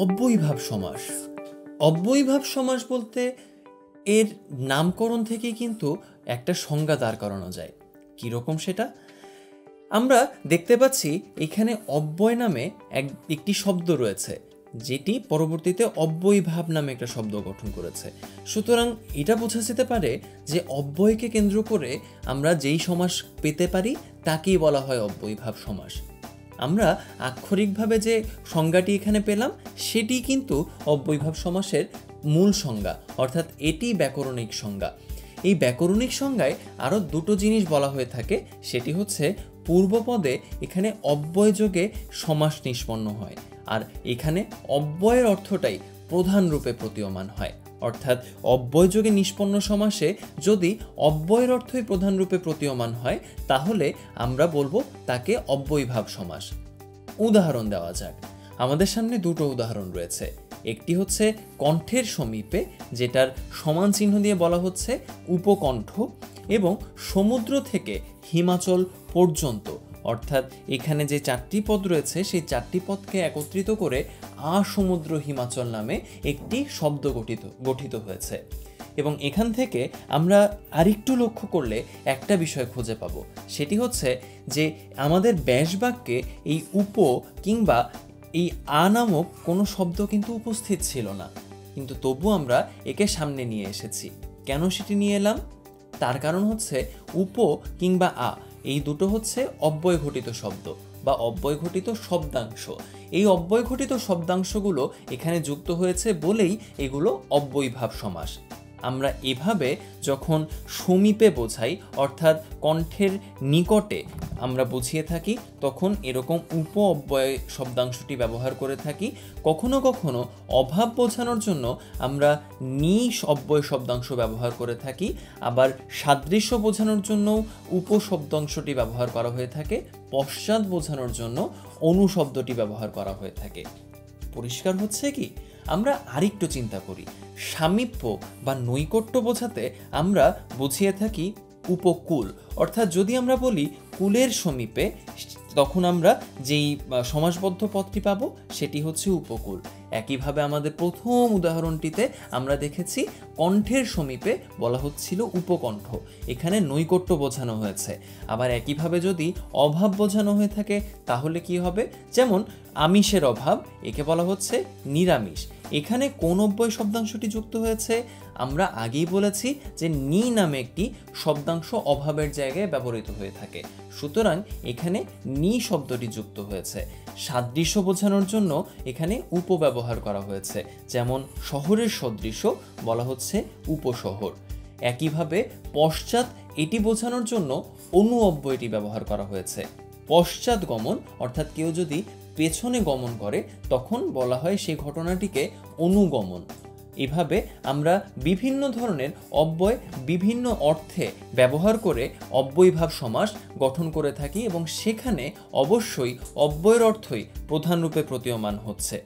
অব্যয়ীভাব সমাস। অব্যয়ীভাব সমাস বলতে এর নামকরণ থেকে কিন্তু একটা সংজ্ঞা দাঁড় করানো যায়। কীরকম সেটা? আমরা দেখতে পাচ্ছি এখানে অব্যয় নামে একটি শব্দ রয়েছে, যেটি পরবর্তীতে অব্যয়ীভাব নামে একটা শব্দ গঠন করেছে। সুতরাং এটা বোঝা যেতে পারে যে অব্যয়কে কেন্দ্র করে আমরা যেই সমাস পেতে পারি তাকেই বলা হয় অব্যয়ীভাব সমাস। আমরা আক্ষরিকভাবে যে সংজ্ঞাটি এখানে পেলাম সেটি কিন্তু অব্যয়ীভাব সমাসের মূল সংজ্ঞা, অর্থাৎ এটি ব্যাকরণিক সংজ্ঞা। এই ব্যাকরণিক সংজ্ঞায় আরও দুটো জিনিস বলা হয়ে থাকে, সেটি হচ্ছে পূর্বপদে এখানে অব্যয় যোগে সমাস নিষ্পন্ন হয়, আর এখানে অব্যয়ের অর্থটাই প্রধান রূপে প্রতীয়মান হয়। অর্থাৎ অব্যয় যোগে নিষ্পন্ন সমাসে যদি অব্যয়ের অর্থই প্রধান রূপে প্রতীয়মান হয় তাহলে আমরা বলবো তাকে অব্যয়ীভাব সমাস। উদাহরণ দেওয়া যাক। আমাদের সামনে দুটো উদাহরণ রয়েছে। একটি হচ্ছে কণ্ঠের সমীপে, যেটার সমান চিহ্ন দিয়ে বলা হচ্ছে উপকণ্ঠ, এবং সমুদ্র থেকে হিমাচল পর্যন্ত, অর্থাৎ এখানে যে চারটি পদ রয়েছে সেই চারটি পদকে একত্রিত করে আসমুদ্র হিমাচল নামে একটি শব্দ গঠিত হয়েছে। এবং এখান থেকে আমরা আরেকটু লক্ষ্য করলে একটা বিষয় খুঁজে পাব, সেটি হচ্ছে যে আমাদের ব্যাস বাক্যে এই উপ কিংবা এই আ নামক কোনো শব্দ কিন্তু উপস্থিত ছিল না, কিন্তু তবু আমরা একে সামনে নিয়ে এসেছি। কেন সেটি নিয়ে এলাম? তার কারণ হচ্ছে উপ কিংবা আ এই দুটো হচ্ছে অব্যয় ঘটিত শব্দ বা অব্যয় ঘটিত শব্দাংশ। এই অব্যয় ঘটিত শব্দাংশগুলো এখানে যুক্ত হয়েছে বলেই এগুলো অব্যয়ীভাব সমাস। আমরা এভাবে যখন সমীপে বোঝাই, অর্থাৎ কণ্ঠের নিকটে আমরা বুঝিয়ে থাকি, তখন এরকম উপ অব্যয় শব্দাংশটি ব্যবহার করে থাকি। কখনো কখনো অভাব বোঝানোর জন্য আমরা নি অব্যয় শব্দাংশ ব্যবহার করে থাকি, আবার সাদৃশ্য বোঝানোর জন্য উপশব্দাংশটি ব্যবহার করা হয়ে থাকে, পশ্চাৎ বোঝানোর জন্য অনুশব্দটি ব্যবহার করা হয়ে থাকে। পরিষ্কার হচ্ছে কি? আমরা আরেকটু চিন্তা করি। সামীপ্য বা নৈকট্য বোঝাতে আমরা বুঝিয়ে থাকি উপকূল, অর্থাৎ যদি আমরা বলি কুলের সমীপে, তখন আমরা যেই সমাসবদ্ধ পদটি পাবো সেটি হচ্ছে উপকূল। একইভাবে আমাদের প্রথম উদাহরণটিতে আমরা দেখেছি কণ্ঠের সমীপে বলা হচ্ছিল উপকণ্ঠ, এখানে নৈকট্য বোঝানো হয়েছে। আবার একইভাবে যদি অভাব বোঝানো হয়ে থাকে তাহলে কি হবে? যেমন আমিষের অভাব, একে বলা হচ্ছে নিরামিষ। এখানে কোন অব্যয় শব্দাংশটি যুক্ত হয়েছে? আমরা আগেই বলেছি যে নি নামে একটি শব্দাংশ অভাবের জায়গায় ব্যবহৃত হয়ে থাকে, সুতরাং এখানে নি শব্দটি যুক্ত হয়েছে। সাদৃশ্য বোঝানোর জন্য এখানে উপ ব্যবহার করা হয়েছে, যেমন শহরের সদৃশ্য বলা হচ্ছে উপশহর। একইভাবে পশ্চাৎ এটি বোঝানোর জন্য অনু অব্যয়টি ব্যবহার করা হয়েছে। পশ্চাৎ গমন, অর্থাৎ কেউ যদি পেছনে গমন করে তখন বলা হয় সেই ঘটনাটিকে অনুগমন। এভাবে আমরা বিভিন্ন ধরনের অব্যয় বিভিন্ন অর্থে ব্যবহার করে অব্যয়ীভাব সমাস গঠন করে থাকি, এবং সেখানে অবশ্যই অব্যয়ের অর্থই প্রধান রূপে প্রতীয়মান হচ্ছে।